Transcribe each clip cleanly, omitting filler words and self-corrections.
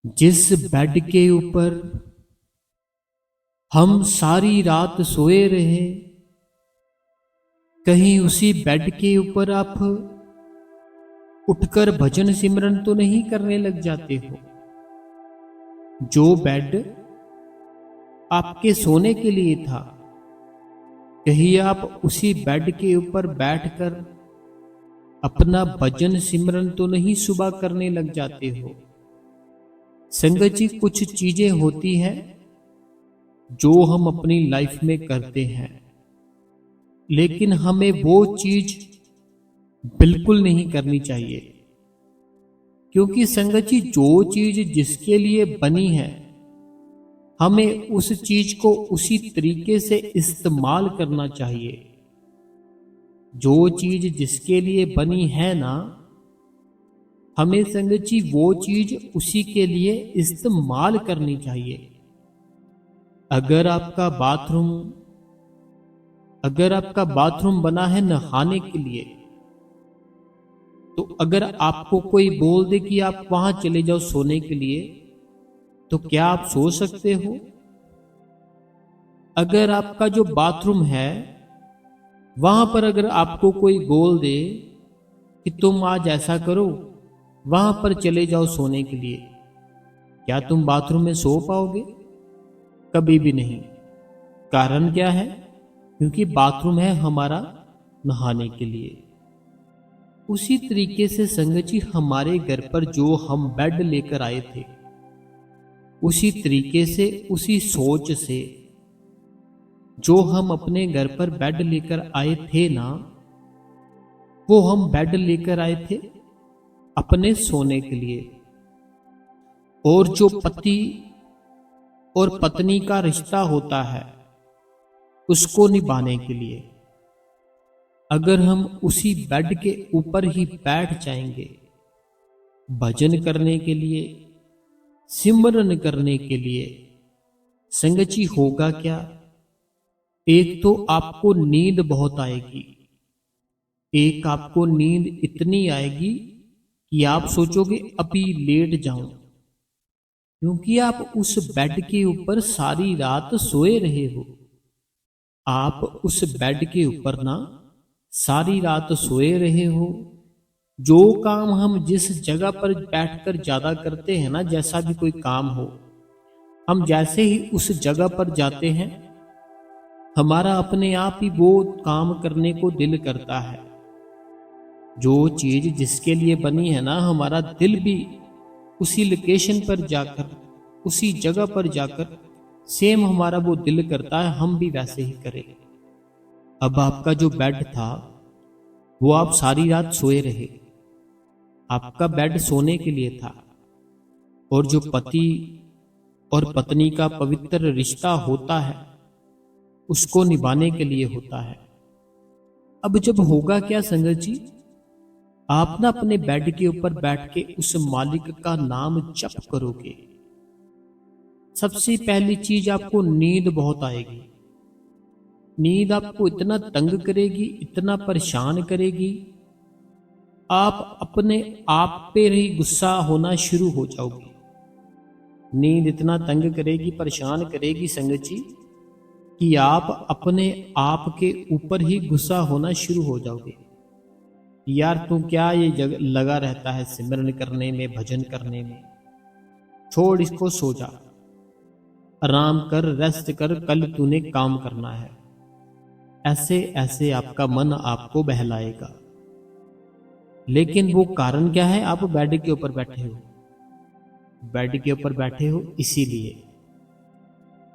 जिस बेड के ऊपर हम सारी रात सोए रहे, कहीं उसी बेड के ऊपर आप उठकर भजन सिमरन तो नहीं करने लग जाते हो। जो बेड आपके सोने के लिए था, कहीं आप उसी बेड के ऊपर बैठकर अपना भजन सिमरन तो नहीं सुबह करने लग जाते हो। संगत जी, कुछ चीजें होती हैं जो हम अपनी लाइफ में करते हैं, लेकिन हमें वो चीज बिल्कुल नहीं करनी चाहिए। क्योंकि संगत जी, जो चीज जिसके लिए बनी है, हमें उस चीज को उसी तरीके से इस्तेमाल करना चाहिए। जो चीज जिसके लिए बनी है ना, हमें संगत जी वो चीज उसी के लिए इस्तेमाल करनी चाहिए। अगर आपका बाथरूम बना है नहाने के लिए, तो अगर आपको कोई बोल दे कि आप वहां चले जाओ सोने के लिए, तो क्या आप सो सकते हो? अगर आपका जो बाथरूम है वहां पर अगर आपको कोई बोल दे कि तुम आज ऐसा करो, वहां पर चले जाओ सोने के लिए, क्या तुम बाथरूम में सो पाओगे? कभी भी नहीं। कारण क्या है? क्योंकि बाथरूम है हमारा नहाने के लिए। उसी तरीके से संगत जी, हमारे घर पर जो हम बेड लेकर आए थे, उसी तरीके से, उसी सोच से जो हम अपने घर पर बेड लेकर आए थे ना, वो हम बेड लेकर आए थे अपने सोने के लिए। और जो पति और पत्नी का रिश्ता होता है, उसको निभाने के लिए। अगर हम उसी बेड के ऊपर ही बैठ जाएंगे भजन करने के लिए, सिमरन करने के लिए, संगत जी होगा क्या? एक तो आपको नींद बहुत आएगी। एक आपको नींद इतनी आएगी कि आप सोचोगे अभी लेट जाऊं, क्योंकि आप उस बेड के ऊपर सारी रात सोए रहे हो। आप उस बेड के ऊपर ना सारी रात सोए रहे हो। जो काम हम जिस जगह पर बैठकर ज्यादा करते हैं ना, जैसा भी कोई काम हो, हम जैसे ही उस जगह पर जाते हैं, हमारा अपने आप ही वो काम करने को दिल करता है। जो चीज जिसके लिए बनी है ना, हमारा दिल भी उसी लोकेशन पर जाकर, उसी जगह पर जाकर सेम हमारा वो दिल करता है हम भी वैसे ही करें। अब आपका जो बेड था वो आप सारी रात सोए रहे। आपका बेड सोने के लिए था, और जो पति और पत्नी का पवित्र रिश्ता होता है, उसको निभाने के लिए होता है। अब जब होगा क्या संगत जी, आप ना अपने बेड के ऊपर बैठ के उस मालिक का नाम जप करोगे, सबसे पहली चीज आपको नींद बहुत आएगी। नींद आपको इतना तंग करेगी, इतना परेशान करेगी, आप अपने आप पे ही गुस्सा होना शुरू हो जाओगे। नींद इतना तंग करेगी, परेशान करेगी संगत जी, कि आप अपने आप के ऊपर ही गुस्सा होना शुरू हो जाओगे। यार तू क्या ये लगा रहता है सिमरन करने में, भजन करने में, छोड़ इसको, सो जा, आराम कर, रेस्ट कर, कल तूने काम करना है। ऐसे ऐसे आपका मन आपको बहलाएगा। लेकिन वो कारण क्या है? आप बेड के ऊपर बैठे हो, बेड के ऊपर बैठे हो इसीलिए।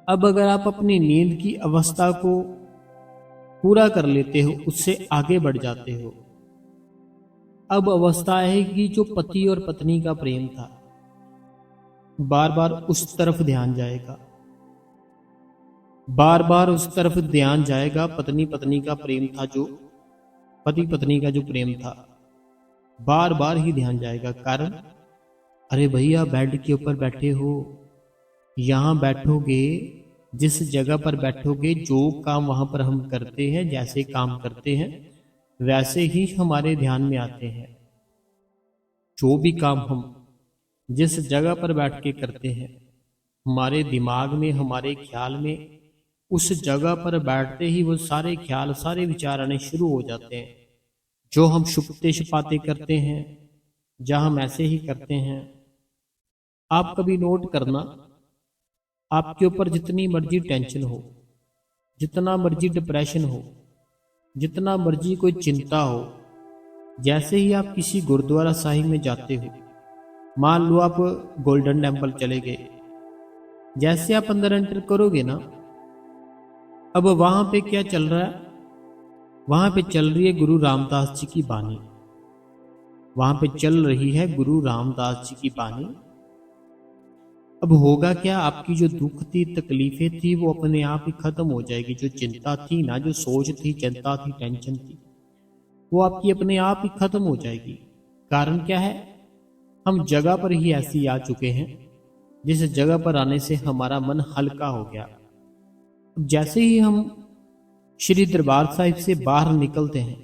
अब अगर आप अपनी नींद की अवस्था को पूरा कर लेते हो, उससे आगे बढ़ जाते हो, अब अवस्था है कि जो पति और पत्नी का प्रेम था, बार बार उस तरफ ध्यान जाएगा, बार बार उस तरफ ध्यान जाएगा। पत्नी पत्नी का प्रेम था, जो पति पत्नी का जो प्रेम था, बार बार ही ध्यान जाएगा। कारण, अरे भैया बेड के ऊपर बैठे हो, यहां बैठोगे, जिस जगह पर बैठोगे, जो काम वहां पर हम करते हैं, जैसे काम करते हैं वैसे ही हमारे ध्यान में आते हैं। जो भी काम हम जिस जगह पर बैठ के करते हैं, हमारे दिमाग में, हमारे ख्याल में उस जगह पर बैठते ही वो सारे ख्याल, सारे विचार आने शुरू हो जाते हैं। जो हम छुपते छिपाते करते हैं, जहां हम ऐसे ही करते हैं। आप कभी नोट करना, आपके ऊपर जितनी मर्जी टेंशन हो, जितना मर्जी डिप्रेशन हो, जितना मर्जी कोई चिंता हो, जैसे ही आप किसी गुरुद्वारा साहिब में जाते हो, मान लो आप गोल्डन टेम्पल चले गए, जैसे आप अंदर एंटर करोगे ना, अब वहां पे क्या चल रहा है? वहां पे चल रही है गुरु रामदास जी की बानी। वहां पे चल रही है गुरु रामदास जी की बानी। अब होगा क्या, आपकी जो दुख थी, तकलीफें थी, वो अपने आप ही खत्म हो जाएगी। जो चिंता थी ना, जो सोच थी, चिंता थी, टेंशन थी, वो आपकी अपने आप ही खत्म हो जाएगी। कारण क्या है? हम जगह पर ही ऐसी आ चुके हैं जिस जगह पर आने से हमारा मन हल्का हो गया। अब जैसे ही हम श्री दरबार साहिब से बाहर निकलते हैं,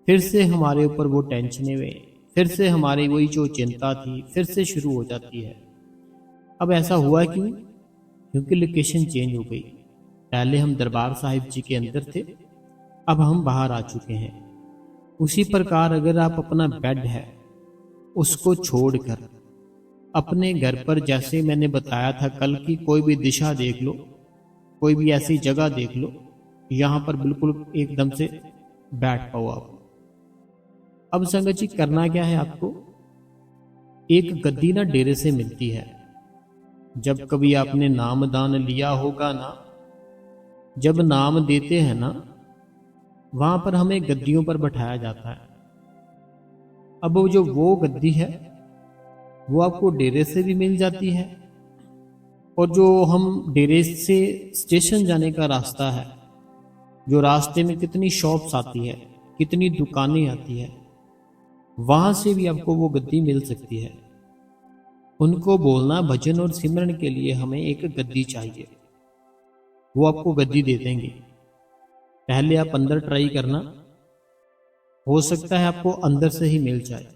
फिर से हमारे ऊपर वो टेंशनें हुए, फिर से हमारी वही जो चिंता थी फिर से शुरू हो जाती है। अब ऐसा हुआ क्यों? क्योंकि लोकेशन चेंज हो गई। पहले हम दरबार साहिब जी के अंदर थे, अब हम बाहर आ चुके हैं। उसी प्रकार अगर आप अपना बेड है उसको छोड़कर अपने घर पर, जैसे मैंने बताया था कल की, कोई भी दिशा देख लो, कोई भी ऐसी जगह देख लो, यहां पर बिल्कुल एकदम से बैठ पाओ आप। अब संगत जी करना क्या है आपको? एक गद्दी ना डेरे से मिलती है। जब कभी आपने नामदान लिया होगा ना, जब नाम देते हैं ना, वहां पर हमें गद्दियों पर बैठाया जाता है। अब वो गद्दी है वो आपको डेरे से भी मिल जाती है, और जो हम डेरे से स्टेशन जाने का रास्ता है, जो रास्ते में कितनी शॉप्स आती है, कितनी दुकानें आती है, वहां से भी आपको वो गद्दी मिल सकती है। उनको बोलना भजन और सिमरन के लिए हमें एक गद्दी चाहिए, वो आपको गद्दी दे देंगे। पहले आप अंदर ट्राई करना, हो सकता है आपको अंदर से ही मिल जाए।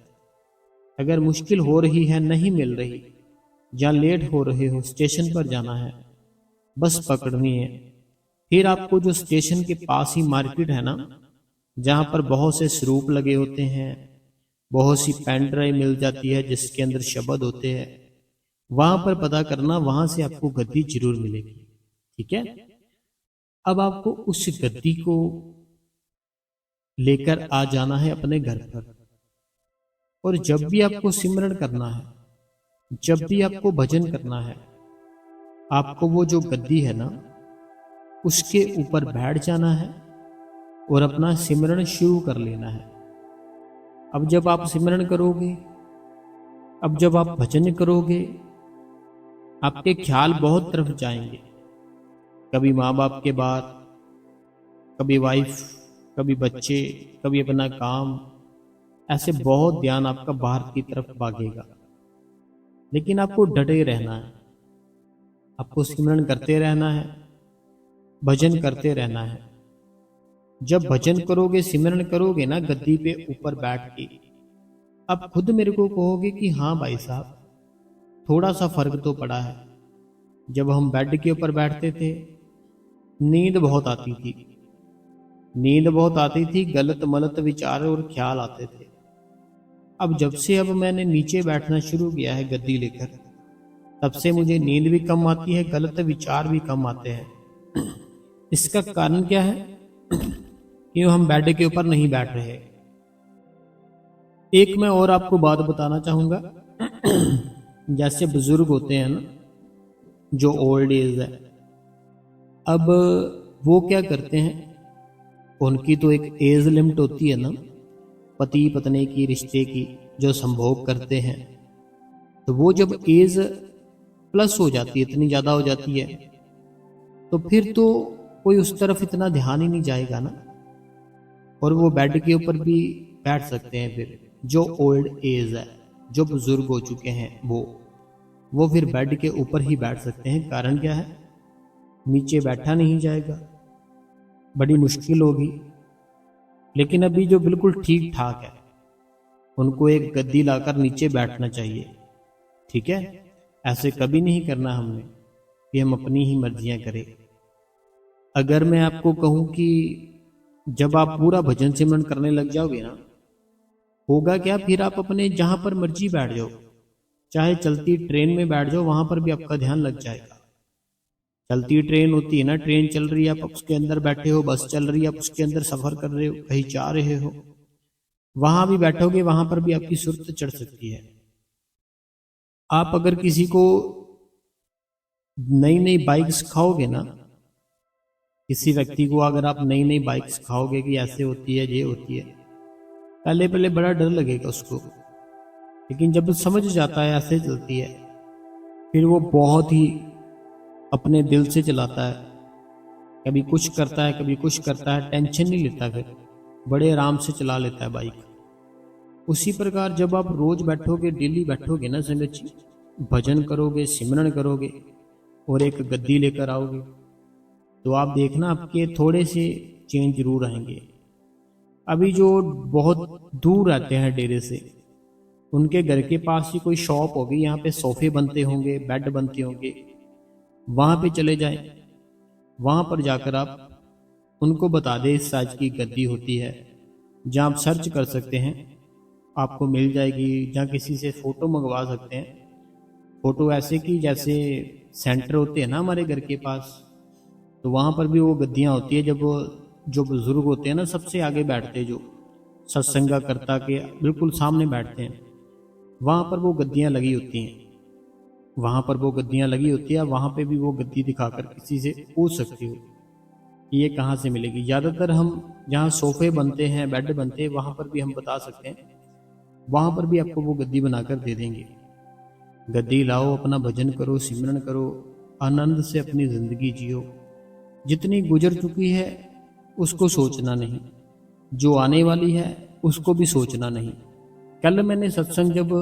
अगर मुश्किल हो रही है, नहीं मिल रही, या लेट हो रहे हो, स्टेशन पर जाना है, बस पकड़नी है। फिर आपको जो स्टेशन के पास ही मार्केट है ना, जहां पर बहुत से स्वरूप लगे होते हैं, बहुत सी पेन ड्राइव मिल जाती है जिसके अंदर शब्द होते हैं, वहां पर पता करना, वहां से आपको गद्दी जरूर मिलेगी। ठीक है? अब आपको उस गद्दी को लेकर आ जाना है अपने घर पर, और जब भी आपको सिमरन करना है, जब भी आपको भजन करना है, आपको वो जो गद्दी है ना, उसके ऊपर बैठ जाना है और अपना सिमरन शुरू कर लेना है। अब जब आप सिमरन करोगे, अब जब आप भजन करोगे, आपके ख्याल बहुत तरफ जाएंगे। कभी माँ बाप के बाद, कभी वाइफ, कभी बच्चे, कभी अपना काम, ऐसे बहुत ध्यान आपका बाहर की तरफ भागेगा। लेकिन आपको डटे रहना है, आपको सिमरन करते रहना है, भजन करते रहना है। जब भजन करोगे, सिमरन करोगे ना गद्दी पे ऊपर बैठ के, आप खुद मेरे को कहोगे कि हाँ भाई साहब, थोड़ा सा फर्क तो पड़ा है। जब हम बेड के ऊपर बैठते थे, नींद बहुत आती थी, नींद बहुत आती थी, गलत मलत विचार और ख्याल आते थे। अब जब से अब मैंने नीचे बैठना शुरू किया है गद्दी लेकर, तब से मुझे नींद भी कम आती है, गलत विचार भी कम आते हैं। इसका कारण क्या है? क्यों हम बेड के ऊपर नहीं बैठ रहे। एक मैं और आपको बात बताना चाहूंगा। जैसे बुजुर्ग होते हैं ना, जो ओल्ड एज है, अब वो क्या करते हैं, उनकी तो एक एज लिमिट होती है ना, पति पत्नी की रिश्ते की, जो संभोग करते हैं। तो वो जब एज प्लस हो जाती है, इतनी ज्यादा हो जाती है, तो फिर तो कोई उस तरफ इतना ध्यान ही नहीं जाएगा ना, और वो बेड के ऊपर भी बैठ सकते हैं। फिर जो ओल्ड एज है, जो बुजुर्ग हो चुके हैं, वो फिर बेड के ऊपर ही बैठ सकते हैं। कारण क्या है? नीचे बैठा नहीं जाएगा, बड़ी मुश्किल होगी। लेकिन अभी जो बिल्कुल ठीक ठाक है, उनको एक गद्दी लाकर नीचे बैठना चाहिए। ठीक है, ऐसे कभी नहीं करना हमने कि हम अपनी ही मर्जियां करें। अगर मैं आपको कहूं कि जब आप पूरा भजन सिमरन करने लग जाओगे ना, होगा क्या, फिर आप अपने जहां पर मर्जी बैठ जाओ, चाहे चलती ट्रेन में बैठ जाओ, वहां पर भी आपका ध्यान लग जाएगा। चलती ट्रेन होती है ना, ट्रेन चल रही है, आप उसके अंदर बैठे हो, बस चल रही है, आप उसके अंदर सफर कर रहे हो, कहीं जा रहे हो, वहां भी बैठोगे, वहां पर भी आपकी सुर्त चढ़ सकती है। आप अगर किसी को नई नई बाइक सिखाओगे ना, किसी व्यक्ति को अगर आप नई नई बाइक सिखाओगे कि ऐसे होती है, ये होती है, पहले पहले बड़ा डर लगेगा उसको, लेकिन जब समझ जाता है ऐसे चलती है, फिर वो बहुत ही अपने दिल से चलाता है, कभी कुछ करता है, कभी कुछ करता है, टेंशन नहीं लेता, फिर बड़े आराम से चला लेता है बाइक। उसी प्रकार जब आप रोज बैठोगे, डेली बैठोगे ना संगत जी, भजन करोगे, सिमरन करोगे और एक गद्दी लेकर आओगे, तो आप देखना आपके थोड़े से चेंज जरूर आएंगे। अभी जो बहुत दूर रहते हैं डेरे से, उनके घर के पास ही कोई शॉप होगी, यहाँ पे सोफे बनते होंगे, बेड बनते होंगे, वहां पे चले जाएं, वहां पर जाकर आप उनको बता दें इस साइज की गद्दी होती है, जहाँ आप सर्च कर सकते हैं, आपको मिल जाएगी, जहाँ किसी से फोटो मंगवा सकते हैं, फोटो ऐसे की जैसे सेंटर होते हैं ना हमारे घर के पास, तो वहां पर भी वो गद्दियां होती है। जब वो जो बुजुर्ग होते हैं ना, सबसे आगे बैठते हैं, जो सत्संगा करता के बिल्कुल सामने बैठते हैं, वहां पर वो गद्दियां लगी होती हैं, वहां पर वो गद्दियां लगी होती है, वहां पे भी वो गद्दी दिखाकर किसी से पूछ सकते हो कि ये कहाँ से मिलेगी। ज़्यादातर हम जहाँ सोफे बनते हैं, बेड बनते हैं, वहां पर भी हम बता सकते हैं, वहां पर भी आपको वो गद्दी बनाकर दे देंगे। गद्दी लाओ, अपना भजन करो, सिमरन करो, आनंद से अपनी जिंदगी जियो। जितनी गुजर चुकी है उसको सोचना नहीं, जो आने वाली है उसको भी सोचना नहीं। कल मैंने सत्संग जब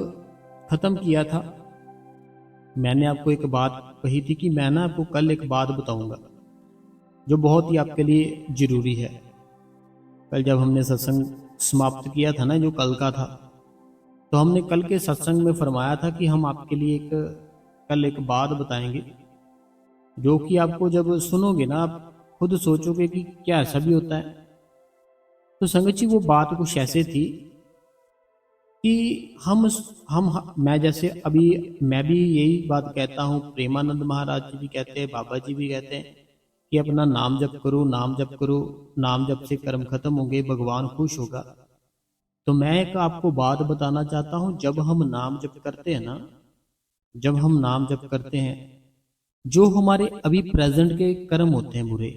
खत्म किया था, मैंने आपको एक बात कही थी कि मैं ना आपको कल एक बात बताऊंगा जो बहुत ही आपके लिए जरूरी है। कल जब हमने सत्संग समाप्त किया था ना, जो कल का था, तो हमने कल के सत्संग में फरमाया था कि हम आपके लिए कल एक बात बताएंगे, जो कि आपको जब सुनोगे ना, आप खुद सोचोगे कि क्या ऐसा भी होता है। तो संगत जी, वो बात कुछ ऐसे थी कि मैं जैसे अभी मैं भी यही बात कहता हूँ, प्रेमानंद महाराज जी भी कहते हैं, बाबा जी भी कहते हैं कि अपना नाम जप करो, नाम जप करो, नाम जप से कर्म खत्म होंगे, भगवान खुश होगा। तो मैं एक आपको बात बताना चाहता हूँ, जब हम नाम जप करते हैं ना, जब हम नाम जप करते हैं, जो हमारे अभी प्रेजेंट के कर्म होते हैं बुरे,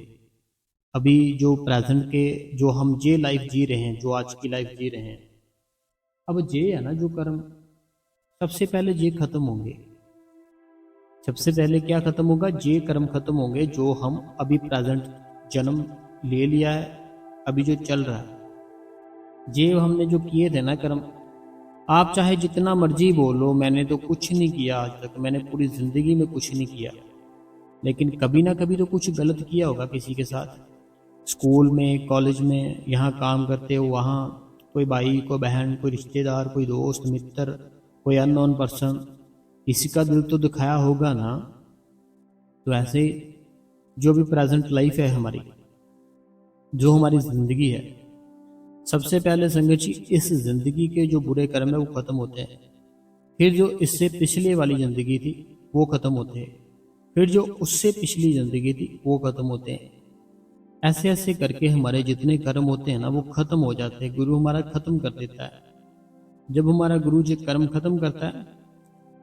अभी जो प्रेजेंट के जो हम जे लाइफ जी रहे हैं, जो आज की लाइफ जी रहे हैं, अब जे है ना जो कर्म, सबसे पहले जे खत्म होंगे। सबसे पहले क्या खत्म होगा? जे कर्म खत्म होंगे, जो हम अभी प्रेजेंट जन्म ले लिया है, अभी जो चल रहा है, जे हमने जो किए थे ना कर्म, आप चाहे जितना मर्जी बोलो मैंने तो कुछ नहीं किया आज तक, मैंने पूरी जिंदगी में कुछ नहीं किया, लेकिन कभी ना कभी तो कुछ गलत किया होगा किसी के साथ। स्कूल में, कॉलेज में, यहाँ काम करते हो, वहाँ कोई भाई, कोई बहन, कोई रिश्तेदार, कोई दोस्त मित्र, कोई अननोन पर्सन, किसी का दिल तो दिखाया होगा ना। तो ऐसे जो भी प्रेजेंट लाइफ है हमारी, जो हमारी जिंदगी है, सबसे पहले संगत जी इस जिंदगी के जो बुरे कर्म है वो खत्म होते हैं। फिर जो इससे पिछले वाली जिंदगी थी वो खत्म होते हैं, फिर जो उससे पिछली जिंदगी थी वो खत्म होते हैं। ऐसे ऐसे करके हमारे जितने कर्म होते हैं ना वो खत्म हो जाते हैं, गुरु हमारा खत्म कर देता है। जब हमारा गुरु जी कर्म खत्म करता है,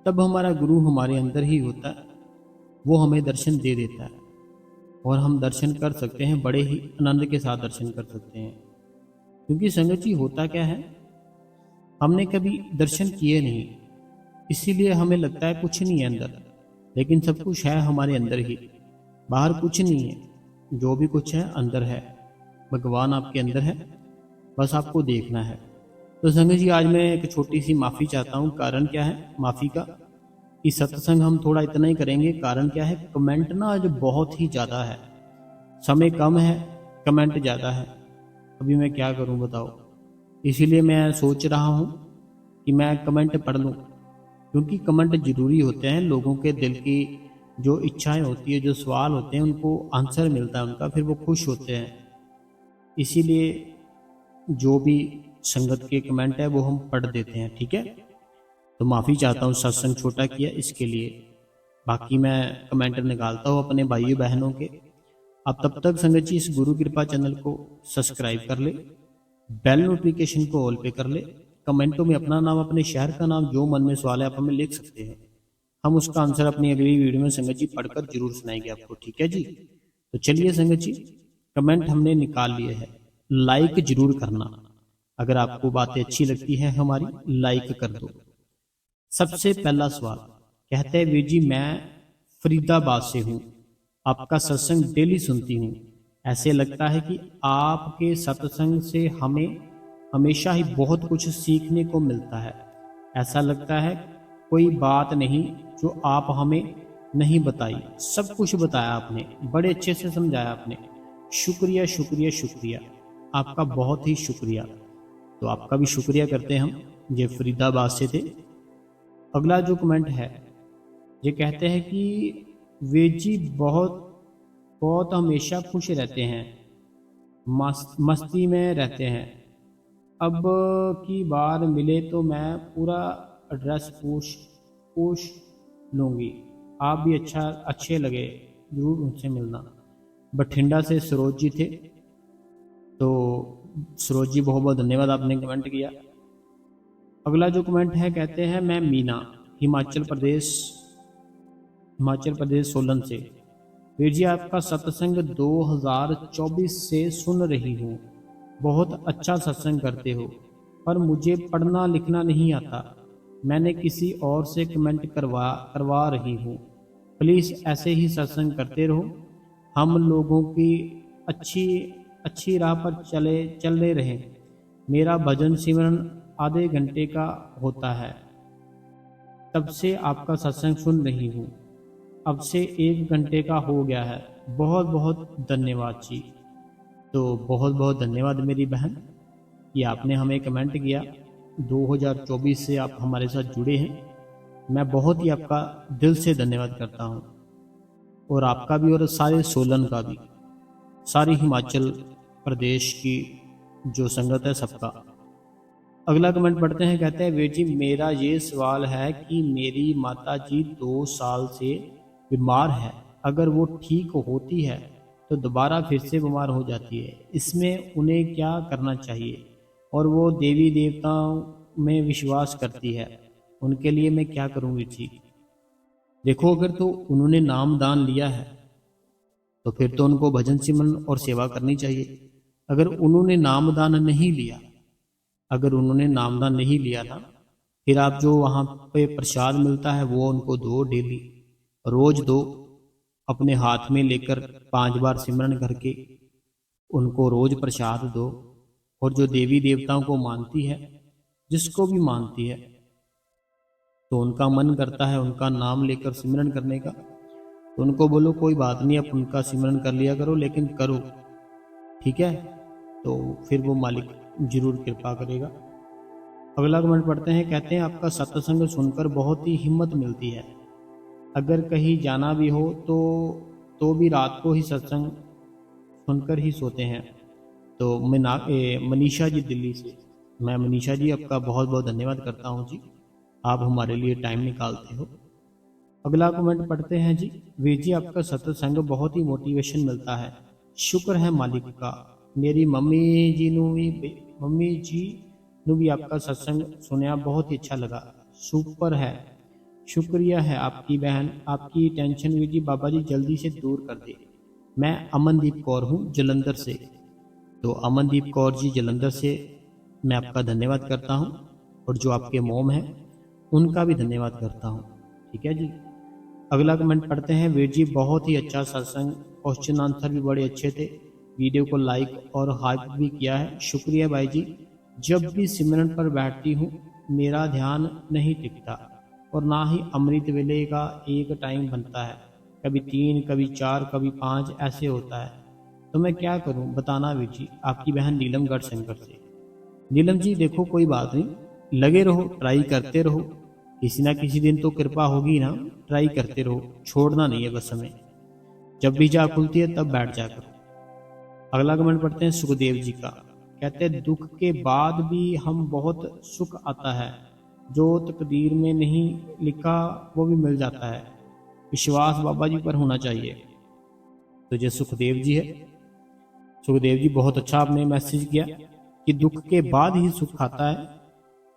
तब हमारा गुरु हमारे अंदर ही होता है, वो हमें दर्शन दे देता है और हम दर्शन कर सकते हैं, बड़े ही आनंद के साथ दर्शन कर सकते हैं। क्योंकि संगत जी होता क्या है, हमने कभी दर्शन किए नहीं, इसीलिए हमें लगता है कुछ नहीं है अंदर, लेकिन सब कुछ है हमारे अंदर ही, बाहर कुछ नहीं है। जो भी कुछ है अंदर है, भगवान आपके अंदर है, बस आपको देखना है। तो संगत जी, आज मैं एक छोटी सी माफ़ी चाहता हूँ। कारण क्या है माफ़ी का, कि सत्संग हम थोड़ा इतना ही करेंगे। कारण क्या है, कमेंट ना आज बहुत ही ज़्यादा है, समय कम है, कमेंट ज़्यादा है, अभी मैं क्या करूं बताओ। इसीलिए मैं सोच रहा हूं कि मैं कमेंट पढ़ लूं, क्योंकि कमेंट जरूरी होते हैं, लोगों के दिल की जो इच्छाएं होती है, जो सवाल होते हैं, उनको आंसर मिलता है उनका, फिर वो खुश होते हैं। इसीलिए जो भी संगत के कमेंट है वो हम पढ़ देते हैं, ठीक है। तो माफ़ी चाहता हूँ सत्संग छोटा किया इसके लिए। बाकी मैं कमेंट निकालता हूँ अपने भाइयों बहनों के। आप तब तक संगत जी इस गुरु कृपा चैनल को सब्सक्राइब कर ले, बेल नोटिफिकेशन को ऑल पे कर ले। कमेंटों में अपना नाम, अपने शहर का नाम, जो मन में सवाल है आप हमें लिख सकते हैं। हम उसका आंसर अपनी अगली वीडियो में संगत जी पढ़कर जरूर सुनाएंगे आपको, ठीक है जी। तो चलिए संगत जी, कमेंट हमने निकाल लिए है। लाइक जरूर करना, अगर आपको बातें अच्छी लगती है हमारी, लाइक कर दो। सबसे पहला सवाल कहते हैं, वीर जी मैं फरीदाबाद से हूँ, आपका सत्संग डेली सुनती हूँ। ऐसे लगता है कि आपके सत्संग से हमें हमेशा ही बहुत कुछ सीखने को मिलता है। ऐसा लगता है कोई बात नहीं जो आप हमें नहीं बताई, सब कुछ बताया आपने, बड़े अच्छे से समझाया आपने। शुक्रिया शुक्रिया शुक्रिया, आपका बहुत ही शुक्रिया। तो आपका भी शुक्रिया करते हैं हम, ये फरीदाबाद से थे। अगला जो कमेंट है, ये कहते हैं कि वेद जी बहुत बहुत हमेशा खुश रहते हैं, मस्ती में रहते हैं। अब की बार मिले तो मैं पूरा एड्रेस पूछ लूँगी। आप भी अच्छे लगे, जरूर उनसे मिलना। बठिंडा से सरोज जी थे। तो सरोज जी बहुत बहुत धन्यवाद, आपने कमेंट किया। अगला जो कमेंट है, कहते हैं मैं मीना हिमाचल प्रदेश सोलन से। वीर जी आपका सत्संग 2024 से सुन रही हूँ, बहुत अच्छा सत्संग करते हो, पर मुझे पढ़ना लिखना नहीं आता। मैंने किसी और से कमेंट करवा रही हूँ। प्लीज़ ऐसे ही सत्संग करते रहो, हम लोगों की अच्छी राह पर चले रहें। मेरा भजन सिमरन आधे घंटे का होता है, तब से आपका सत्संग सुन रही हूँ, अब से 1 घंटे का हो गया है। बहुत बहुत धन्यवाद जी। तो बहुत बहुत धन्यवाद मेरी बहन, ये आपने हमें कमेंट किया। 2024 से आप हमारे साथ जुड़े हैं, मैं बहुत ही आपका दिल से धन्यवाद करता हूँ, और आपका भी और सारे सोलन का भी, सारी हिमाचल प्रदेश की जो संगत है सबका। अगला कमेंट पढ़ते हैं, कहते हैं वीर जी मेरा ये सवाल है कि मेरी माता जी 2 साल से बीमार है, अगर वो ठीक होती है तो दोबारा फिर से बीमार हो जाती है, इसमें उन्हें क्या करना चाहिए? और वो देवी देवताओं में विश्वास करती है, उनके लिए मैं क्या करूँ वीर जी? देखो, अगर तो उन्होंने नाम दान लिया है तो फिर तो उनको भजन सिमरन और सेवा करनी चाहिए। अगर उन्होंने नामदान नहीं लिया, अगर उन्होंने नामदान नहीं लिया था, फिर आप जो वहाँ पे प्रसाद मिलता है वो उनको दो, डेली रोज दो, अपने हाथ में लेकर 5 बार सिमरन करके उनको रोज प्रसाद दो। और जो देवी देवताओं को मानती है, जिसको भी मानती है, तो उनका मन करता है उनका नाम लेकर सिमरन करने का, तो उनको बोलो कोई बात नहीं, आप उनका सिमरन कर लिया करो, लेकिन करो, ठीक है। तो फिर वो मालिक जरूर कृपा करेगा। अगला कमेंट पढ़ते हैं, कहते हैं आपका सत्संग सुनकर बहुत ही हिम्मत मिलती है, अगर कहीं जाना भी हो तो भी रात को ही सत्संग सुनकर ही सोते हैं। तो मैं मनीषा जी दिल्ली से, मैं मनीषा जी आपका बहुत बहुत धन्यवाद करता हूँ जी, आप हमारे लिए टाइम निकालते हो। अगला कमेंट पढ़ते हैं जी, वीर जी आपका सत्संग बहुत ही मोटिवेशन मिलता है, शुक्र है मालिक का। मेरी मम्मी जी नू भी आपका सत्संग सुनया बहुत ही अच्छा लगा, सुपर है, शुक्रिया है आपकी बहन, आपकी टेंशन वीर जी बाबा जी जल्दी से दूर कर दे। मैं अमनदीप कौर हूँ जलंधर से। तो अमनदीप कौर जी जलंधर से मैं आपका धन्यवाद करता हूँ, और जो आपके मोम हैं उनका भी धन्यवाद करता हूँ, ठीक है जी। अगला कमेंट पढ़ते हैं, वीर जी बहुत ही अच्छा सत्संग, क्वेश्चन आंसर भी बड़े अच्छे थे, वीडियो को लाइक और हाइप भी किया है, शुक्रिया भाई जी। जब भी सिमरन पर बैठती हूँ मेरा ध्यान नहीं टिकता, और ना ही अमृत वेले का एक टाइम बनता है, कभी 3 कभी 4 कभी 5 ऐसे होता है, तो मैं क्या करूं बताना वीर जी। आपकी बहन नीलम गढ़ शंकर से। नीलम जी देखो, कोई बात नहीं, लगे रहो, ट्राई करते रहो, किसी ना किसी दिन तो कृपा होगी ना, ट्राई करते रहो, छोड़ना नहीं है बस हमें। जब भी जा खुलती है तब बैठ जा करो। अगला कमेंट पढ़ते हैं सुखदेव जी का। कहते हैं दुख के बाद भी हम बहुत सुख आता है, जो तकदीर में नहीं लिखा वो भी मिल जाता है, विश्वास बाबा जी पर होना चाहिए। तो ये सुखदेव जी है। सुखदेव जी बहुत अच्छा आपने मैसेज किया कि दुख के बाद ही सुख आता है,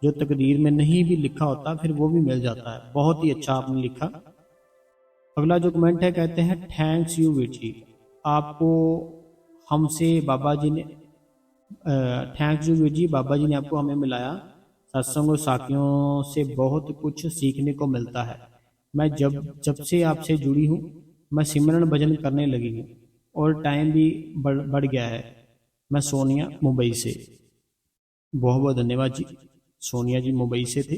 जो तकदीर में नहीं भी लिखा होता फिर वो भी मिल जाता है। बहुत ही अच्छा आपने लिखा। अगला जो कमेंट है, कहते हैं थैंक्स यू बेटी, आपको हमसे बाबा जी ने थैंक्स यू जी, बाबा जी ने आपको हमें मिलाया। सत्संग और साथियों से बहुत कुछ सीखने को मिलता है। मैं जब जब से आपसे जुड़ी हूँ मैं सिमरन भजन करने लगी हूँ और टाइम भी बढ़ गया है। मैं सोनिया मुंबई से। बहुत बहुत धन्यवाद जी, सोनिया जी मुंबई से थे।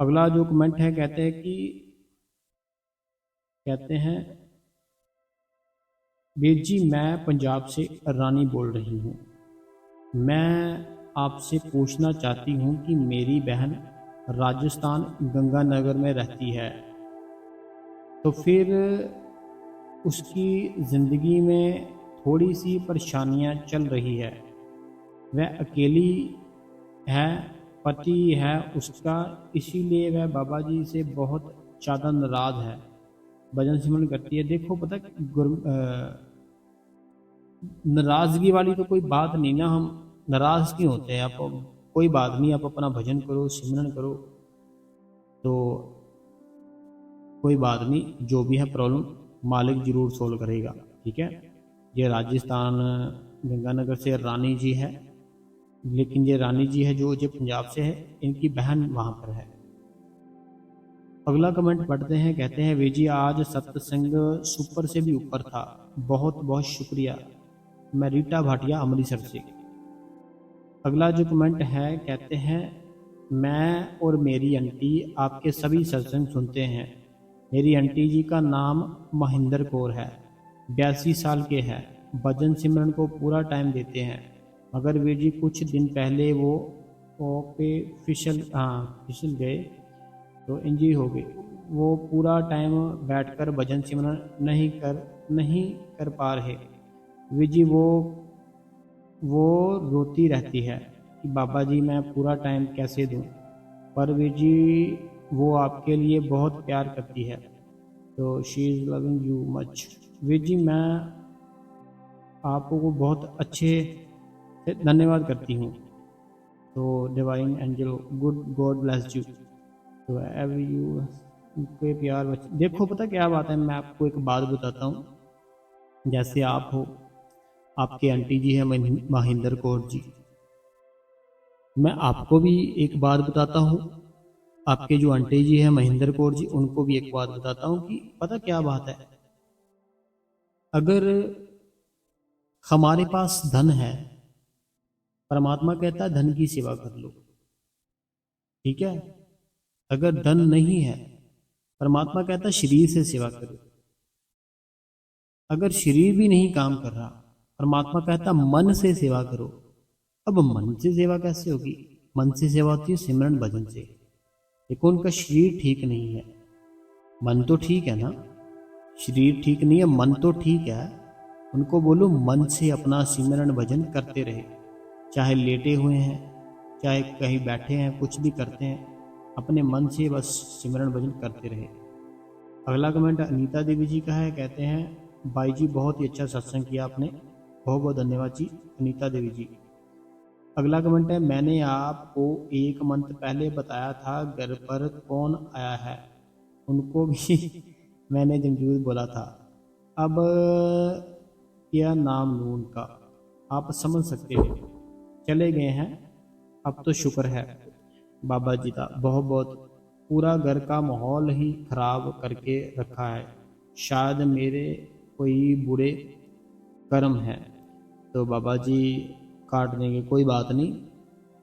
अगला जो कमेंट है, कहते हैं वीर जी मैं पंजाब से रानी बोल रही हूँ। मैं आपसे पूछना चाहती हूँ कि मेरी बहन राजस्थान गंगानगर में रहती है, तो फिर उसकी ज़िंदगी में थोड़ी सी परेशानियाँ चल रही है। वह अकेली है, पति है उसका, इसीलिए वह बाबा जी से बहुत ज़्यादा नाराज़ है। भजन सिमरन करती है। देखो पता नाराज़गी वाली तो कोई बात नहीं ना, हम नाराज़ क्यों होते हैं? आप कोई बात नहीं, आप अपना भजन करो, सिमरन करो, तो कोई बात नहीं। जो भी है प्रॉब्लम मालिक जरूर सोल्व करेगा, ठीक है। ये राजस्थान गंगानगर से रानी जी है, लेकिन ये रानी जी है जो पंजाब से है, इनकी बहन वहाँ पर है। अगला कमेंट पढ़ते हैं। कहते हैं वे जी आज सत्संग सुपर से भी ऊपर था, बहुत बहुत शुक्रिया। मैं रीटा भाटिया अमृतसर से। अगला जो कमेंट है, कहते हैं मैं और मेरी आंटी आपके सभी सत्संग सुनते हैं। मेरी आंटी जी का नाम महेंद्र कौर है, 82 साल के हैं। भजन सिमरन को पूरा टाइम देते हैं, मगर वीर जी कुछ दिन पहले वो पे फिसल गए तो इंजरी हो गई। वो पूरा टाइम बैठकर भजन सिमरन नहीं कर पा रहे। वीर जी वो रोती रहती है कि बाबा जी मैं पूरा टाइम कैसे दूं, पर वीर जी वो आपके लिए बहुत प्यार करती है, तो she is loving you much. Veer ji मैं आपको बहुत अच्छे से धन्यवाद करती हूँ। तो divine angel good god bless you. तो एवरी यू के प्यार बच्चे। देखो पता क्या बात है, मैं आपको एक बात बताता हूँ। जैसे आप हो, आपके आंटी जी है महेंद्र कौर जी, मैं आपको भी एक बात बताता हूँ। आपके जो आंटी जी है महेंद्र कौर जी, उनको भी एक बात बताता हूँ कि पता क्या बात है, अगर हमारे पास धन है, परमात्मा कहता है धन की सेवा कर लो, ठीक है। अगर धन नहीं है, परमात्मा कहता है शरीर से सेवा करो। अगर शरीर भी नहीं काम कर रहा, परमात्मा कहता मन से सेवा करो। अब मन से सेवा कैसे होगी? मन से सेवा होती है सिमरन भजन से। देखो उनका शरीर ठीक नहीं है, मन तो ठीक है ना। शरीर ठीक नहीं है, मन तो ठीक है। उनको बोलो मन से अपना सिमरन भजन करते रहे, चाहे लेटे हुए हैं, चाहे कहीं बैठे हैं, कुछ भी करते हैं, अपने मन से बस सिमरन भजन करते रहे। अगला कमेंट अनीता देवी जी का है। कहते हैं भाई जी बहुत ही अच्छा सत्संग किया आपने, बहुत बहुत धन्यवाद जी अनीता देवी जी। अगला कमेंट है, मैंने आपको 1 मंथ पहले बताया था घर पर कौन आया है, उनको भी मैंने जमजूद बोला था। अब क्या नाम लूँ उनका, आप समझ सकते हो, चले गए हैं। अब तो शुक्र है बाबा जी का, बहुत बहुत। पूरा घर का माहौल ही खराब करके रखा है, शायद मेरे कोई बुरे कर्म है। तो बाबा जी काट देंगे, कोई बात नहीं,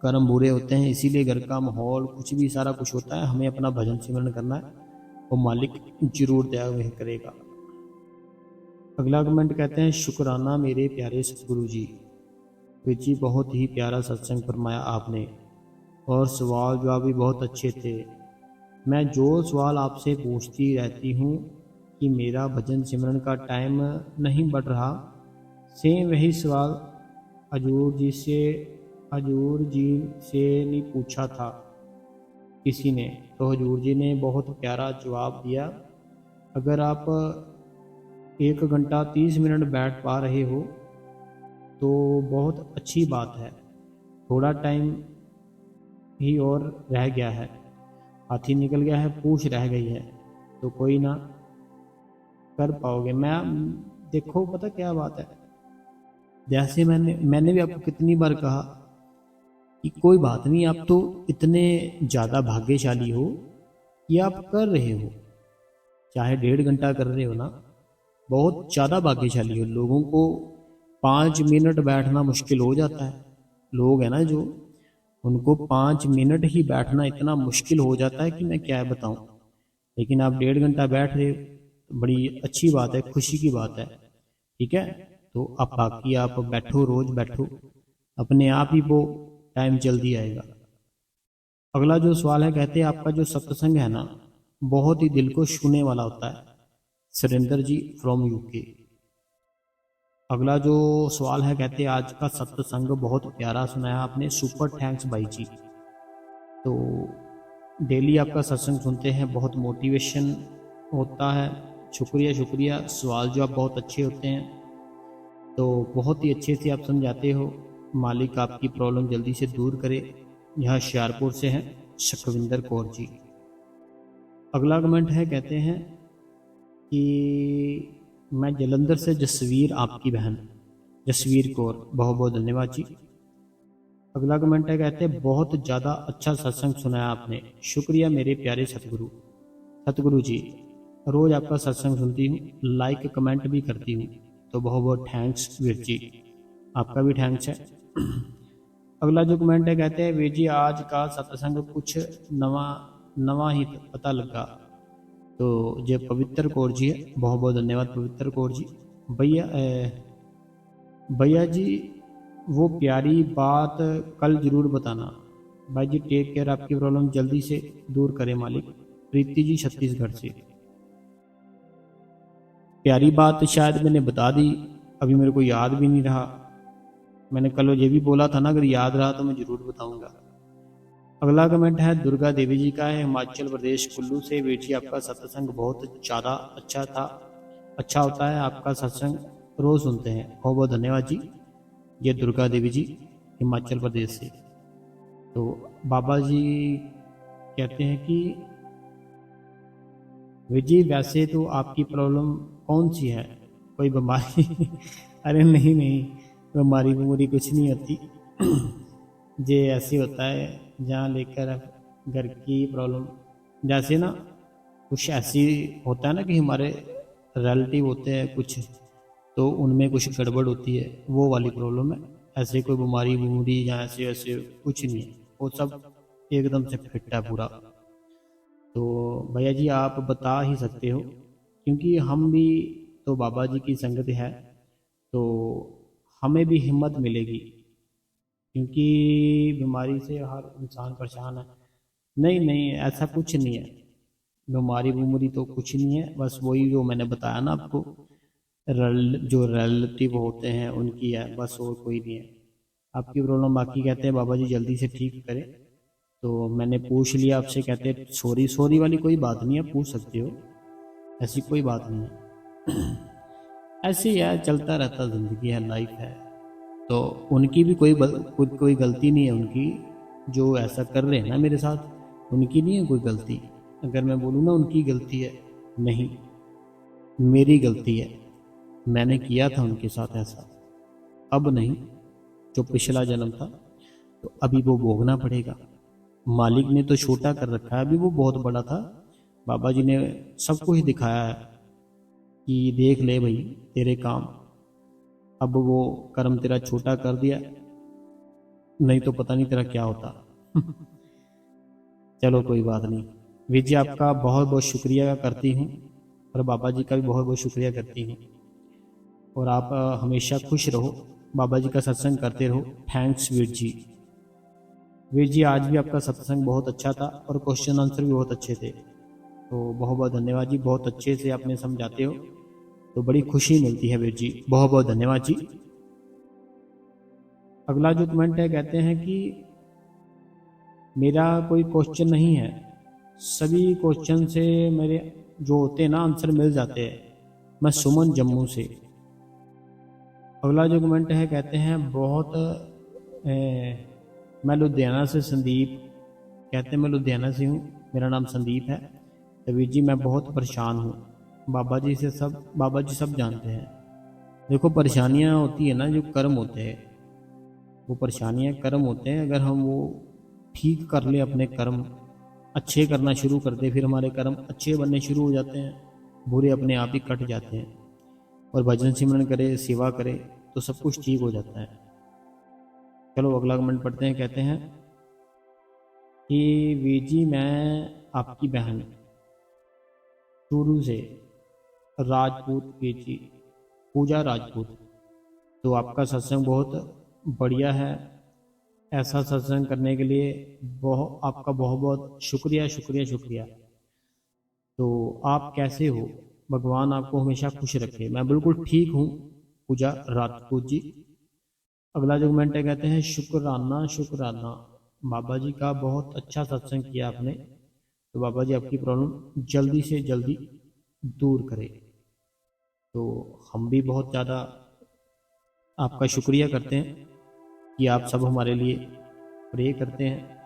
कर्म बुरे होते हैं, इसीलिए घर का माहौल कुछ भी सारा कुछ होता है। हमें अपना भजन सिमरन करना है, वो मालिक जरूर दया वह करेगा। अगला कमेंट कहते हैं शुक्राना मेरे प्यारे सतगुरु जी, जी बहुत ही प्यारा सत्संग फरमाया आपने, और सवाल जवाब भी बहुत अच्छे थे। मैं जो सवाल आपसे पूछती रहती हूँ कि मेरा भजन सिमरन का टाइम नहीं बढ़ रहा, सेम वही सवाल हजूर जी से हजूर जी से नहीं पूछा था किसी ने। तो हजूर जी ने बहुत प्यारा जवाब दिया, अगर आप 1 घंटा 30 मिनट बैठ पा रहे हो तो बहुत अच्छी बात है। थोड़ा टाइम ही और रह गया है, हाथी निकल गया है, पूंछ रह गई है, तो कोई ना, कर पाओगे। मैं देखो पता क्या बात है, जैसे मैंने भी आपको कितनी बार कहा कि कोई बात नहीं, आप तो इतने ज़्यादा भाग्यशाली हो कि आप कर रहे हो, चाहे 1.5 घंटा कर रहे हो ना, बहुत ज़्यादा भाग्यशाली हो। लोगों को 5 मिनट बैठना मुश्किल हो जाता है। लोग है ना जो, उनको 5 मिनट ही बैठना इतना मुश्किल हो जाता है कि मैं क्या बताऊं। लेकिन आप 1.5 घंटा बैठ रहे हो, तो बड़ी अच्छी बात है, खुशी की बात है। ठीक है, तो अब बाकी आप बैठो, रोज बैठो, अपने आप ही वो टाइम जल्दी आएगा। अगला जो सवाल है, कहते हैं आपका जो सत्संग है ना, बहुत ही दिल को छूने वाला होता है। सुरेंद्र जी फ्रॉम यूके। अगला जो सवाल है, कहते हैं आज का सत्संग बहुत प्यारा सुनाया आपने, सुपर थैंक्स भाई जी। तो डेली आपका सत्संग सुनते हैं, बहुत मोटिवेशन होता है। शुक्रिया शुक्रिया, सवाल जो आप बहुत अच्छे होते हैं, तो बहुत ही अच्छे से आप समझाते हो। मालिक आपकी प्रॉब्लम जल्दी से दूर करे। यहाँ होशियारपुर से हैं शखविंदर कौर जी। अगला कमेंट है, कहते हैं कि मैं जलंधर से जसवीर, आपकी बहन जसवीर कौर, बहुत बहुत धन्यवाद जी। अगला कमेंट है, कहते हैं बहुत ज़्यादा अच्छा सत्संग सुनाया आपने, शुक्रिया मेरे प्यारे सतगुरु। सतगुरु जी, रोज़ आपका सत्संग सुनती हूँ, लाइक कमेंट भी करती हूँ, तो बहुत बहुत थैंक्स वीर जी, आपका भी थैंक्स है। अगला जो कमेंट है, कहते हैं वीर जी आज का सत्संग कुछ नवा नवा ही पता लगा। तो ये पवित्र कौर जी है, बहुत बहुत धन्यवाद पवित्र कौर जी। भैया भैया जी वो प्यारी बात कल जरूर बताना। भाई जी टेक केयर, आपकी प्रॉब्लम जल्दी से दूर करे मालिक। प्रीति जी छत्तीसगढ़ से। प्यारी बात शायद मैंने बता दी, अभी मेरे को याद भी नहीं रहा। मैंने कल ये भी बोला था ना, अगर याद रहा तो मैं जरूर बताऊंगा। अगला कमेंट है दुर्गा देवी जी का है, हिमाचल प्रदेश कुल्लू से। वीर जी आपका सत्संग बहुत ज़्यादा अच्छा होता है, आपका सत्संग रोज सुनते हैं, बहुत बहुत धन्यवाद जी। ये दुर्गा देवी जी हिमाचल प्रदेश से। तो बाबा जी कहते हैं कि वीर जी वैसे तो आपकी प्रॉब्लम कौन सी है, कोई बीमारी? अरे नहीं नहीं, बीमारी बीमारी कुछ नहीं होती। ये ऐसे होता है जहाँ लेकर घर की प्रॉब्लम, जैसे ना कुछ ऐसी होता है ना कि हमारे रिलेटिव होते हैं कुछ, तो उनमें कुछ गड़बड़ होती है, वो वाली प्रॉब्लम है। ऐसे कोई बीमारी बूमारी या ऐसे ऐसे कुछ नहीं है, वो सब एकदम से फिट है पूरा। तो भैया जी आप बता ही सकते हो, क्योंकि हम भी तो बाबा जी की संगत है, तो हमें भी हिम्मत मिलेगी, क्योंकि बीमारी से हर इंसान परेशान है। नहीं नहीं, ऐसा कुछ नहीं है, बीमारी बूमारी तो कुछ नहीं है, बस वही जो मैंने बताया ना आपको, जो रिलेटिव होते हैं उनकी है, बस और कोई नहीं है। आपकी प्रॉब्लम बाकी कहते हैं बाबा जी जल्दी से ठीक करें, तो मैंने पूछ लिया आपसे। कहते हैं सॉरी सॉरी वाली कोई बात नहीं है, पूछ सकते हो, ऐसी कोई बात नहीं है। ऐसे ही है, चलता रहता, ज़िंदगी है, लाइफ है। तो उनकी भी कोई गलती नहीं है उनकी, जो ऐसा कर रहे हैं ना मेरे साथ, उनकी नहीं है कोई गलती। अगर मैं बोलूँ ना उनकी गलती है, नहीं, मेरी गलती है। मैंने किया था उनके साथ ऐसा, अब नहीं, जो पिछला जन्म था, तो अभी वो भोगना पड़ेगा। मालिक ने तो छोटा कर रखा है, अभी वो बहुत बड़ा था। बाबा जी ने सब कुछ दिखाया है कि देख ले भाई तेरे काम, अब वो कर्म तेरा छोटा कर दिया, नहीं तो पता नहीं तेरा क्या होता। चलो कोई बात नहीं। विजय आपका बहुत बहुत शुक्रिया करती हूँ, और बाबा जी का भी बहुत बहुत शुक्रिया करती हूँ, और आप हमेशा खुश रहो, बाबा जी का सत्संग करते रहो। थैंक्स वीर जी। वीर जी आज भी आपका सत्संग बहुत अच्छा था और क्वेश्चन आंसर भी बहुत अच्छे थे, तो बहुत बहुत धन्यवाद जी, बहुत अच्छे से आपने समझाते हो, तो बड़ी खुशी मिलती है वीर जी, बहुत बहुत धन्यवाद जी। अगला जो कमेंट है, कहते हैं कि मेरा कोई क्वेश्चन नहीं है, सभी क्वेश्चन से मेरे जो होते हैं ना आंसर मिल जाते हैं। मैं सुमन जम्मू से। अगला जो कमेंट है, कहते हैं बहुत मैं लुधियाना से संदीप, कहते हैं मैं लुधियाना से हूँ, मेरा नाम संदीप है। तो वीर जी मैं बहुत परेशान हूँ, बाबा जी सब जानते हैं। देखो परेशानियाँ होती है ना, जो कर्म होते हैं वो परेशानियाँ कर्म होते हैं। अगर हम वो ठीक कर ले, अपने कर्म अच्छे करना शुरू कर दे, फिर हमारे कर्म अच्छे बनने शुरू हो जाते हैं, बुरे अपने आप ही कट जाते हैं। और भजन सिमरन करे, सेवा करे, तो सब कुछ ठीक हो जाता है। चलो अगला कमेंट पढ़ते हैं। कहते हैं कि वीर जी मैं आपकी बहन शुरू से राजपूत वीर जी, पूजा राजपूत, तो आपका सत्संग बहुत बढ़िया है। ऐसा सत्संग करने के लिए आपका बहुत बहुत शुक्रिया शुक्रिया शुक्रिया। तो आप कैसे हो? भगवान आपको हमेशा खुश रखे। मैं बिल्कुल ठीक हूँ पूजा राजपूत जी। अगला जो कमेंट है, कहते हैं शुक्राना शुक्राना, बाबा जी का बहुत अच्छा सत्संग किया आपने, तो बाबा जी आपकी प्रॉब्लम जल्दी से जल्दी दूर करे। तो हम भी बहुत ज़्यादा आपका शुक्रिया करते हैं कि आप सब हमारे लिए प्रे करते हैं।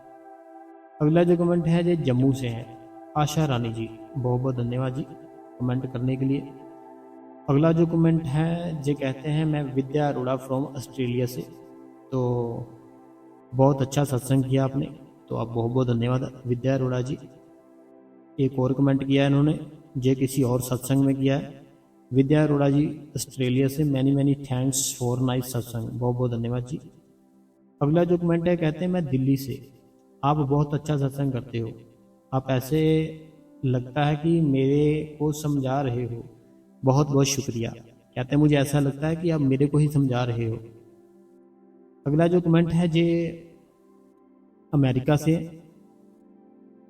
अगला जो कमेंट है जो जम्मू से है, आशा रानी जी, बहुत बहुत धन्यवाद जी कमेंट करने के लिए। अगला जो कमेंट है जो कहते हैं मैं विद्या अरोड़ा फ्रॉम ऑस्ट्रेलिया से, तो बहुत अच्छा सत्संग किया आपने, तो आप बहुत बहुत धन्यवाद विद्या अरोड़ा जी। एक और कमेंट किया है इन्होंने, जो किसी और सत्संग में किया है। विद्या अरोड़ा जी ऑस्ट्रेलिया से, many many thanks for nice सत्संग, बहुत बहुत धन्यवाद जी। अगला जो कमेंट है, कहते हैं मैं दिल्ली से, आप बहुत अच्छा सत्संग करते हो, आप ऐसे लगता है कि मेरे को समझा रहे हो, बहुत बहुत शुक्रिया। कहते हैं मुझे ऐसा लगता है कि आप मेरे को ही समझा रहे हो। अगला जो कमेंट है जे अमेरिका से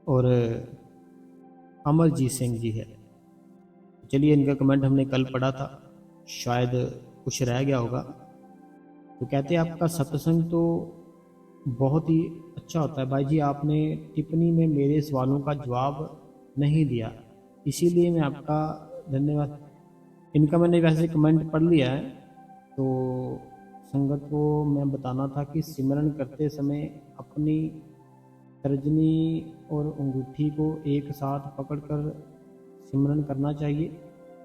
और अमरजीत सिंह जी है। चलिए इनका कमेंट हमने कल पढ़ा था, शायद कुछ रह गया होगा। तो कहते हैं आपका सत्संग तो बहुत ही अच्छा होता है भाई जी, आपने टिप्पणी में मेरे सवालों का जवाब नहीं दिया, इसीलिए मैं आपका धन्यवाद। इनका मैंने वैसे कमेंट पढ़ लिया है। तो संगत को मैं बताना था कि सिमरन करते समय अपनी तर्जनी और अंगूठी को एक साथ पकड़कर सिमरन करना चाहिए।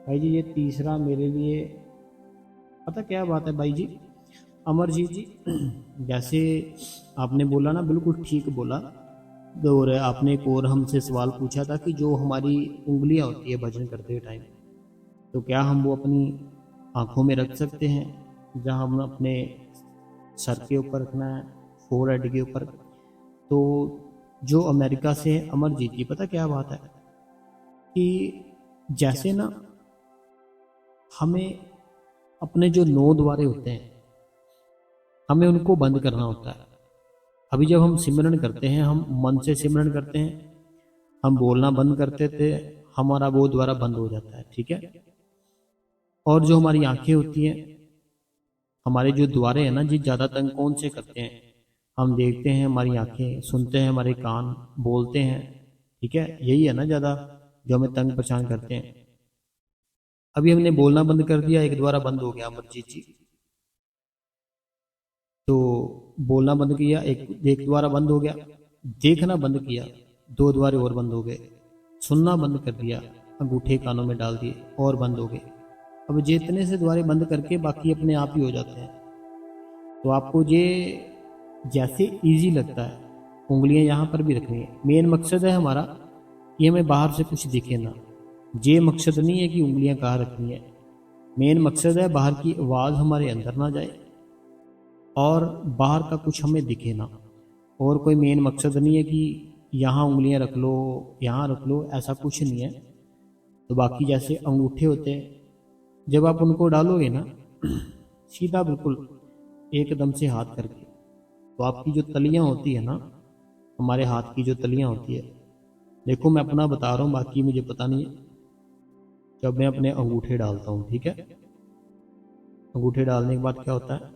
भाई जी ये तीसरा मेरे लिए पता क्या बात है भाई जी, अमरजीत जी, जैसे आपने बोला ना बिल्कुल ठीक बोला। और आपने एक और हमसे सवाल पूछा था कि जो हमारी उंगलियां होती है भजन करते टाइम, तो क्या हम वो अपनी आंखों में रख सकते हैं, जहां हम अपने सर के ऊपर रखना है, फोरहेड के ऊपर। तो जो अमेरिका से अमरजीत जी, पता क्या बात है कि जैसे ना हमें अपने जो 9 द्वारे होते हैं हमें उनको बंद करना होता है। अभी जब हम सिमरन करते हैं, हम मन से सिमरन करते हैं, हम बोलना बंद करते थे, हमारा वो द्वारा बंद हो जाता है, ठीक है। और जो हमारी आंखें होती हैं, हमारे जो द्वारे हैं ना जी, ज्यादा तंग कौन से करते हैं? हम देखते हैं हमारी आंखें, सुनते हैं हमारे कान, बोलते हैं, ठीक है, यही है ना ज्यादा जो हमें तंग परेशान करते हैं। अभी हमने बोलना बंद कर दिया, एक द्वारा बंद हो गया अमरजीत जी, तो बोलना बंद किया, एक द्वारा बंद हो गया, देखना बंद किया, 2 द्वारे और बंद हो गए, सुनना बंद कर दिया, अंगूठे कानों में डाल दिए और बंद हो गए। अब जितने से द्वारे बंद करके बाकी अपने आप ही हो जाते हैं। तो आपको ये जैसे इजी लगता है, उंगलियां यहाँ पर भी रखनी है। मेन मकसद है हमारा कि हमें बाहर से कुछ दिखे ना, ये मकसद नहीं है कि उंगलियां कहाँ रखनी है। मेन मकसद है बाहर की आवाज़ हमारे अंदर ना जाए और बाहर का कुछ हमें दिखे ना। और कोई मेन मकसद नहीं है कि यहाँ उंगलियां रख लो, यहाँ रख लो, ऐसा कुछ नहीं है। तो बाकी जैसे अंगूठे होते हैं, जब आप उनको डालोगे ना सीधा बिल्कुल एकदम से हाथ करके, तो आपकी जो तलियां होती है ना, हमारे हाथ की जो तलियां होती है। देखो मैं अपना बता रहा हूँ, बाकी मुझे पता नहीं है। जब मैं अपने अंगूठे डालता हूँ, ठीक है, अंगूठे डालने के बाद क्या होता है,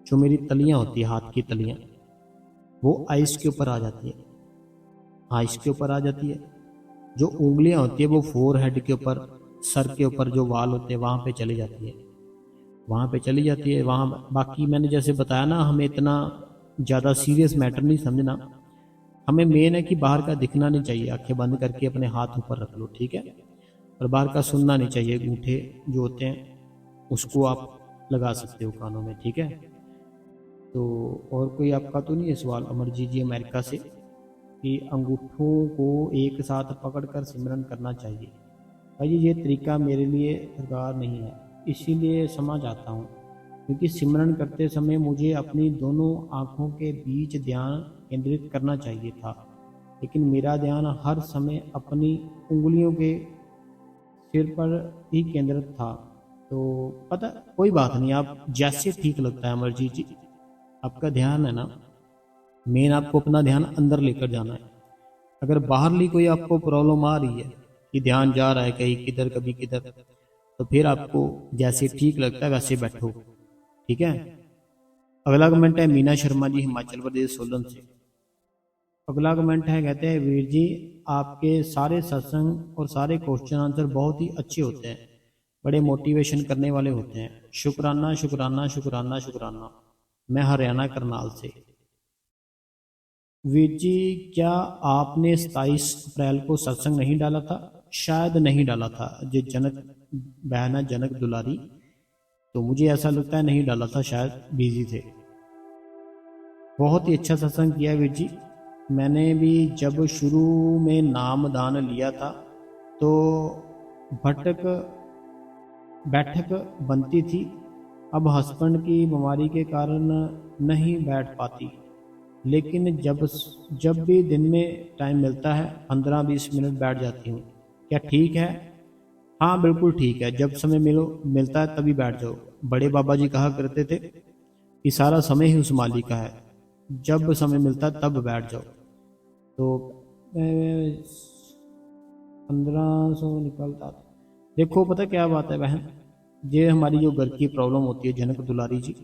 जो मेरी तलियां होती है, हाथ की तलियां, वो आइस के ऊपर आ जाती है, आइस के ऊपर आ जाती है। जो उंगलियां होती है वो फोर हेड के ऊपर, सर के ऊपर जो वाल होते हैं वहां पे चली जाती है, वहां पे चली जाती है वहां। बाकी मैंने जैसे बताया ना, हमें इतना ज्यादा सीरियस मैटर नहीं समझना। हमें मेन है कि बाहर का दिखना नहीं चाहिए, आंखें बंद करके अपने हाथ ऊपर रख लो, ठीक है। और बाहर का सुनना नहीं चाहिए। अंगूठे जो होते हैं उसको आप लगा सकते हो कानों में, ठीक है। तो और कोई आपका तो नहीं है सवाल अमरजीत जी अमेरिका से, कि अंगूठों को एक साथ पकड़कर सिमरन करना चाहिए? भाई ये तरीका मेरे लिए कारगर नहीं है, इसीलिए समझ आता हूँ, क्योंकि सिमरन करते समय मुझे अपनी दोनों आँखों के बीच ध्यान केंद्रित करना चाहिए था, लेकिन मेरा ध्यान हर समय अपनी उंगलियों के सिर पर ही केंद्रित था। तो पता, कोई बात नहीं, आप जैसे ठीक लगता है अमरजीत जी, आपका ध्यान है ना, मेन आपको अपना ध्यान अंदर लेकर जाना है। अगर बाहरली कोई आपको प्रॉब्लम आ रही है कि ध्यान जा रहा है कहीं किधर कभी किधर, तो फिर आपको जैसे ठीक लगता है वैसे बैठो, ठीक है। अगला कमेंट है मीना शर्मा जी हिमाचल प्रदेश सोलन से। अगला कमेंट है, कहते हैं वीर जी आपके सारे सत्संग और सारे क्वेश्चन आंसर बहुत ही अच्छे होते हैं, बड़े मोटिवेशन करने वाले होते हैं। शुक्राना शुक्राना शुक्राना शुक्राना। मैं हरियाणा करनाल से। वीर जी क्या आपने 27 अप्रैल को सत्संग नहीं डाला था? शायद नहीं डाला था, जो जनक बहन है जनक दुलारी, तो मुझे ऐसा लगता है नहीं डाला था, शायद बिजी थे। बहुत ही अच्छा सत्संग किया वीर जी। मैंने भी जब शुरू में नाम दान लिया था तो भटक बैठक बनती थी, अब हस्बैंड की बीमारी के कारण नहीं बैठ पाती, लेकिन जब भी दिन में टाइम मिलता है 15-20 मिनट बैठ जाती हूँ। क्या ठीक है? हाँ बिल्कुल ठीक है, जब समय मिलता है तभी बैठ जाओ। बड़े बाबा जी कहा करते थे कि सारा समय ही उस मालिक का है, जब समय मिलता है तब बैठ जाओ। तो 1500 निकलता था। देखो पता क्या बात है बहन, ये हमारी जो घर की प्रॉब्लम होती है जनक दुलारी जी,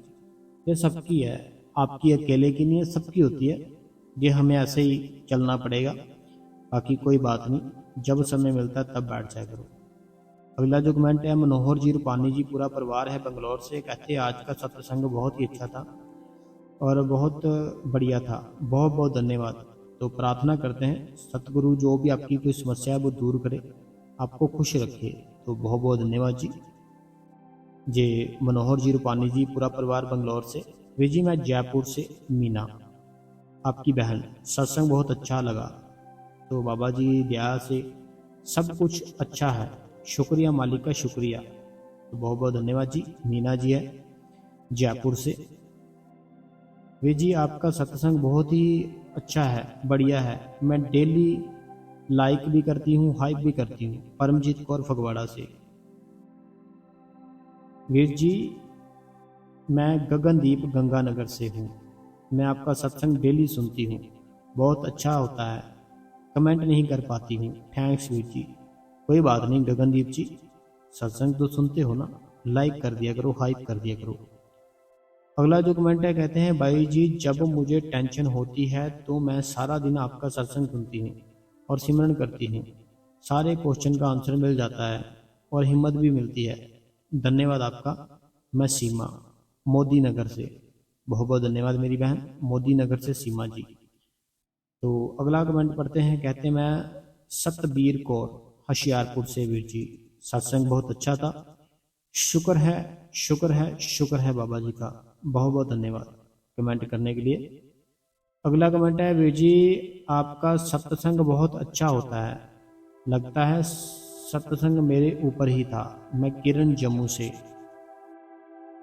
ये सबकी है, आपकी अकेले की नहीं है, सबकी होती है। ये हमें ऐसे ही चलना पड़ेगा, बाकी कोई बात नहीं, जब समय मिलता है तब बैठ जाया करो। अगला जो कमेंट है मनोहर जी रूपानी जी पूरा परिवार है बंगलौर से, कहते हैं आज का सत्संग बहुत ही अच्छा था और बहुत बढ़िया था, बहुत बहुत धन्यवाद। तो प्रार्थना करते हैं सतगुरु जो भी आपकी कोई समस्या है वो दूर करे, आपको खुश रखे। तो बहुत बहुत धन्यवाद जी। जे मनोहर जी रूपानी जी पूरा परिवार बंगलौर से। वे जी मैं जयपुर से मीना, आपकी बहन, सत्संग बहुत अच्छा लगा। तो बाबा जी दया से सब कुछ अच्छा है, शुक्रिया मालिक का शुक्रिया। तो बहुत बहुत धन्यवाद जी। मीना जी है जयपुर से। वे जी आपका सत्संग बहुत ही अच्छा है, बढ़िया है, मैं डेली लाइक भी करती हूँ हाइप भी करती हूँ। परमजीत कौर फगवाड़ा से। वीर जी मैं गगनदीप गंगानगर से हूँ, मैं आपका सत्संग डेली सुनती हूँ, बहुत अच्छा होता है, कमेंट नहीं कर पाती हूँ। थैंक्स वीर जी। कोई बात नहीं गगनदीप जी, सत्संग तो सुनते हो ना, लाइक कर दिया करो, हाइप कर दिया करो। अगला जो कमेंट है, कहते हैं भाई जी जब मुझे टेंशन होती है तो मैं सारा दिन आपका सत्संग सुनती हूँ और सिमरन करती हूँ, सारे क्वेश्चन का आंसर मिल जाता है और हिम्मत भी मिलती है। धन्यवाद आपका। मैं सीमा मोदी नगर से। बहुत बहुत धन्यवाद मेरी बहन मोदी नगर से सीमा जी। तो अगला कमेंट पढ़ते हैं, कहते हैं मैं सतबीर कौर होशियारपुर से। वीर जी सत्संग बहुत अच्छा था, शुक्र है शुक्र है शुक्र है बाबा जी का। बहुत बहुत धन्यवाद कमेंट करने के लिए। अगला कमेंट है, वीर जी आपका सत्संग बहुत अच्छा होता है, लगता है सत्संग मेरे ऊपर ही था। मैं किरण जम्मू से।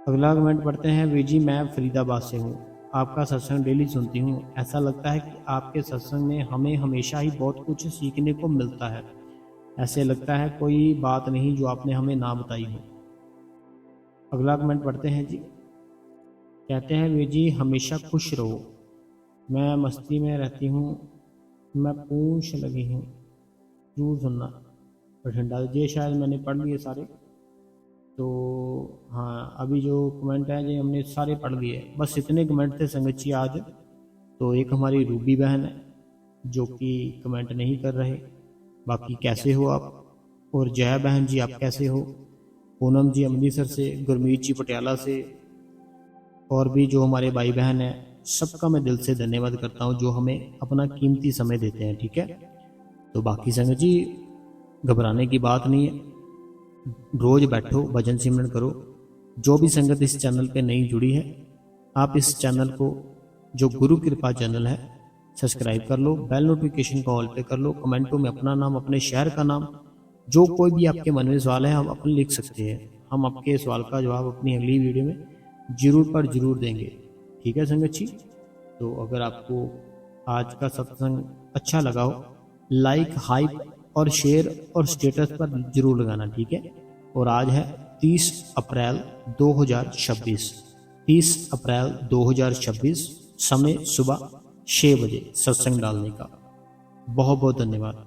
अगला कमेंट पढ़ते हैं, वीर जी मैं फरीदाबाद से हूँ, आपका सत्संग डेली सुनती हूँ, ऐसा लगता है कि आपके सत्संग में हमें हमेशा ही बहुत कुछ सीखने को मिलता है, ऐसे लगता है कोई बात नहीं जो आपने हमें ना बताई हो। अगला कमेंट पढ़ते हैं जी, कहते हैं वीर जी हमेशा खुश रहो, मैं मस्ती में रहती हूँ, मैं पूछ लगी हूँ, जरूर सुनना। बठिंडा, ये शायद मैंने पढ़ लिए सारे। तो हाँ, अभी जो कमेंट है ये हमने सारे पढ़ लिए, बस इतने कमेंट थे संगत जी आज। तो एक हमारी रूबी बहन है जो कि कमेंट नहीं कर रहे। बाकी कैसे हो आप? और जया बहन जी, आप कैसे हो? पूनम जी अमृतसर से, गुरमीत जी पटियाला से, और भी जो हमारे भाई बहन हैं, सबका मैं दिल से धन्यवाद करता हूँ जो हमें अपना कीमती समय देते हैं। ठीक है, तो बाकी संगत जी घबराने की बात नहीं है, रोज बैठो भजन सिमरन करो। जो भी संगत इस चैनल पे नई जुड़ी है, आप इस चैनल को, जो गुरु कृपा चैनल है, सब्सक्राइब कर लो, बेल नोटिफिकेशन को ऑल पे कर लो। कमेंटों में अपना नाम, अपने शहर का नाम, जो कोई भी आपके मन में सवाल है हम अपने लिख सकते हैं। हम आपके सवाल का जवाब अपनी अगली वीडियो में जरूर पर जरूर देंगे। ठीक है संगत जी, तो अगर आपको आज का सत्संग अच्छा लगा हो, लाइक, हाइप और शेयर और स्टेटस पर जरूर लगाना। ठीक है, और आज है 30 अप्रैल 2026, 30 अप्रैल 2026, समय सुबह 6 बजे सत्संग डालने का। बहुत बहुत धन्यवाद।